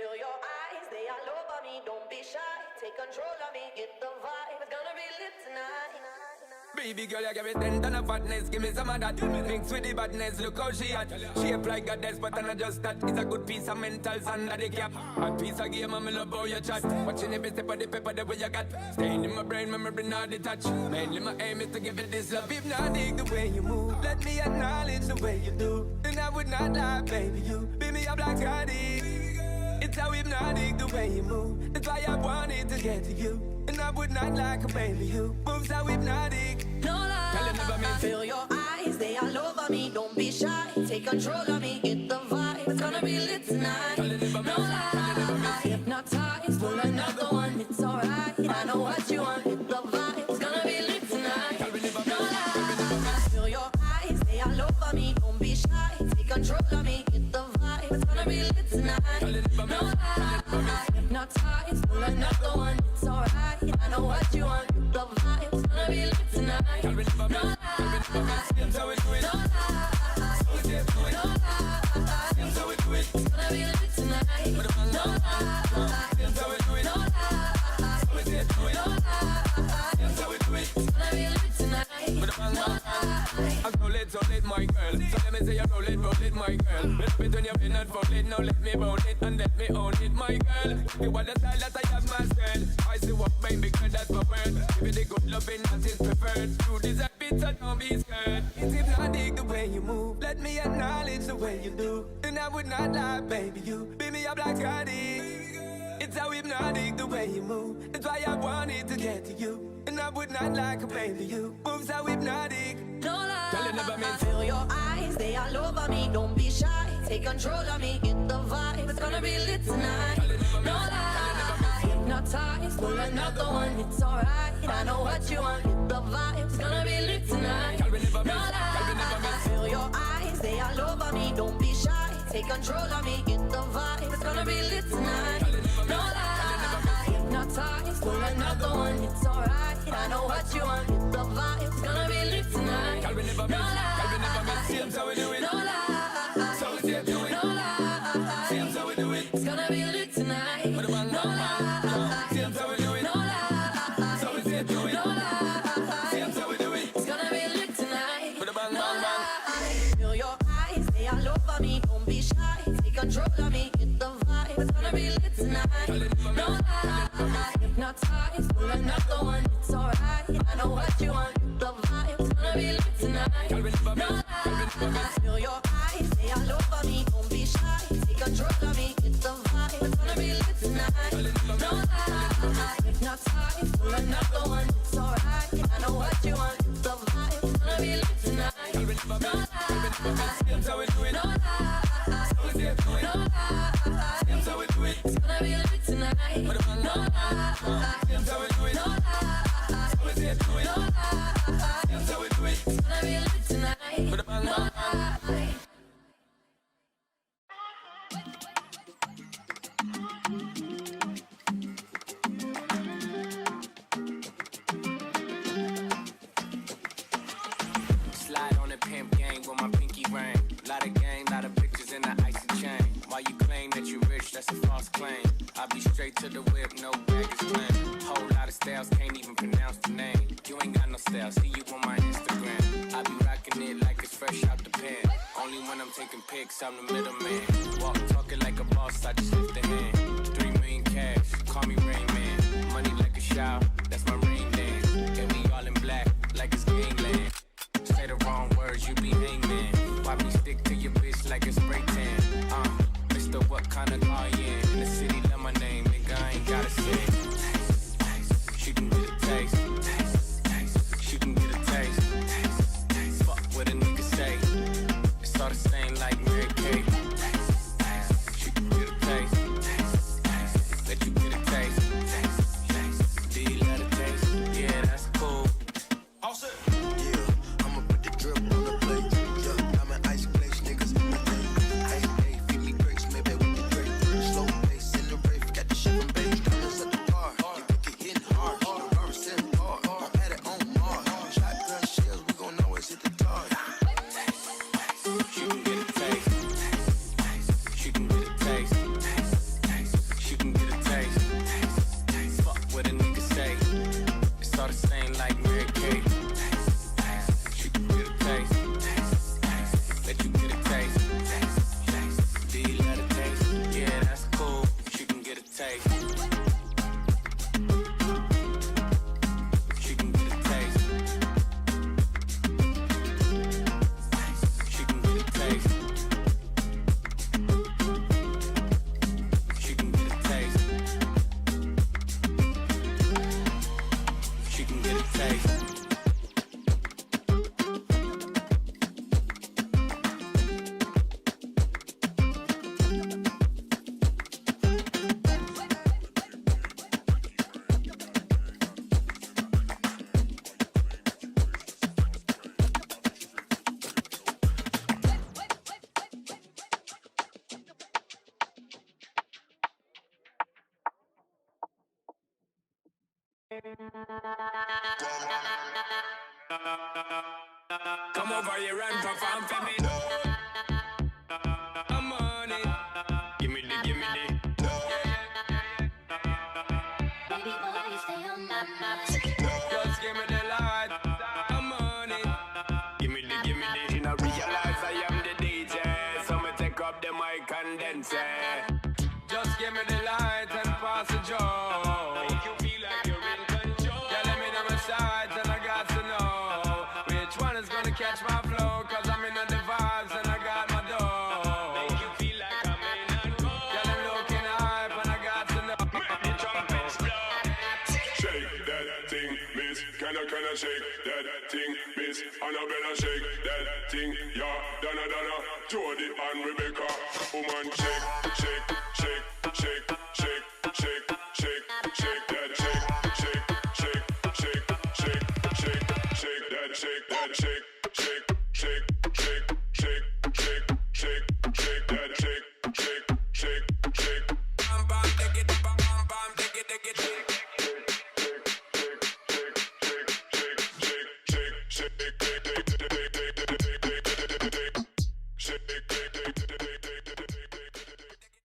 Feel your eyes, they all over me. Don't be shy, take control of me. Get the vibe, it's gonna be lit tonight. Baby girl, you give me 10 ton of fatness. Give me some of that. Mix with the badness. Look how she hot. Shape like a goddess, but not just that. It's a good piece of mentals under the cap. A piece of game, I'm in love how you chat. Watching every step of the pepper, the way you got. Staying in my brain, memory not detached. Mainly my aim is to give it this love. If not, dig the way you move. Let me acknowledge the way you do. And I would not lie, baby, you beat me up like I did. It's how hypnotic the way you move. It's why I wanted to get to you. And I would not like a baby you. Moves how hypnotic. No lie, feel your eyes, they all over me. Don't be shy, take control of me. Get the vibe, it's gonna be lit tonight. No lie, hypnotized, pull another one. It's alright, I know what you want. Get the vibe, it's gonna be lit tonight. No lie, feel your eyes, they all over me. Don't be shy, take control of me. Get the vibe, it's gonna be lit tonight. No lie, hypnotized, pull another one. It's alright, I know what you want. Get the vibe, it's gonna be lit tonight. No lie, no lie, no lie, it's gonna be lit tonight. No lie, no lie, it's gonna be lit tonight. No lie. I roll it, my girl. So let me say you roll it, my girl. Love it when you've been and fold it. Now let me roll it and let me own it, my girl. You want the style that I have myself. I see what baby girl, that's my word. Give me the good loving that is preferred. You deserve it, so don't be scared. It's hypnotic the way you move. Let me acknowledge the way you do. And I would not lie, baby, you beat me up like I did. It's how hypnotic the way you move. It's why I wanted to get to you. And I would not like a baby you. Moves how hypnotic. No lie, feel your eyes, they all over me. Don't be shy, take control of me. Get the vibe, it's gonna be lit tonight. No lie, hypnotized, pull another one. It's alright, I know what you want. Get the vibe, it's gonna be lit tonight. No lie, feel your eyes, they all over me. Don't be shy, take control of me. Get the vibe, it's gonna be lit tonight. No lie, hypnotized, pull another one. It's alright, I know what you want. Get the vibe, it's gonna be lit tonight. No lie, Seems how we do it. no lie, So we say do it. no lie, Seems how we do it. it's gonna be lit tonight. No lie, Seems how we do it. no lie, So we say do it. no lie, Seems how we do it. it's gonna be lit tonight. With a bang, No bang, bang. lie, feel your eyes, they all over me. Don't be shy, take control of me. Get the vibe, it's gonna be lit tonight. No lie, hypnotized, pull another one. It's alright, I know what you want. Get the vibe, it's gonna be lit tonight. No lie, feel your eyes, they all over me. Don't be shy, take control of me. Get the vibe, it's gonna be lit tonight. No lie, hypnotized, pull another one. It's alright, I know what you want. Get the vibe, it's gonna be lit tonight. No lie, Seems how we do it. no lie, So we say do it. no lie, Seems how we do it. it's gonna be lit tonight. No lie, Seems how we do it. no lie, So we say do it. no lie, Seems how we do it. it's gonna be lit tonight. With a bang, No bang, bang. lie. Slide on the pimp game with my pinky ring. Lot of game, lot of bitches in the icy chain. While you claim that you rich, that's a false claim. I be straight to the whip, no baggage claim. Whole lot of styles, can't even pronounce the name. You ain't got no style, see you on my Instagram. I be rocking it like it's fresh out the pan. Only when I'm taking pics, I'm the middleman. Walk talking like a boss, I just lift a hand. 3 million cash, call me Rain Man. Money like a shower, that's my rain dance. And we all in black, like it's gangland. Say the wrong words, you be hangman. Why me stick to your bitch like a spray tan? Mr. What kind of car you in? In the city, love my name, nigga, I ain't gotta say it. Taste, taste, she can get a taste. Taste, taste, she can get a taste. Taste, taste, fuck what a nigga say. It's all the same like Mary Kate. Taste, taste. Come over here and perform for me. I'm on it. Give me the, give me the. Baby boy, you stay on my mind. Just give me the light. I'm on it. Give me the, give me the. You know, realize I am the DJ, so me take up the mic and then say, just give me the light and pass the joe. Make you feel like you're in control. Yeah, let me know my sides and I got to know which one is gonna catch my flow. Cause I'm in the vibes and I got my dough. Make you feel like I'm in and go. Yeah, I'm looking hype and I got to know. Make the trumpets blow. Shake that thing, miss. Can I shake that thing, miss? Annabella, shake that thing, yeah. Donna, Jody and Rebecca. Woman, shake, shake, shake, shake, shake, shake, shake, shake that, shake, shake, shake, shake, shake, shake, shake that, shake that, shake, shake, shake, shake, shake, shake, shake, shake that, shake, shake, shake, shake. Bam bam, dig it, bam bam bam, dig it, dig it. Shake, shake, shake, shake, shake, shake, shake, shake, shake.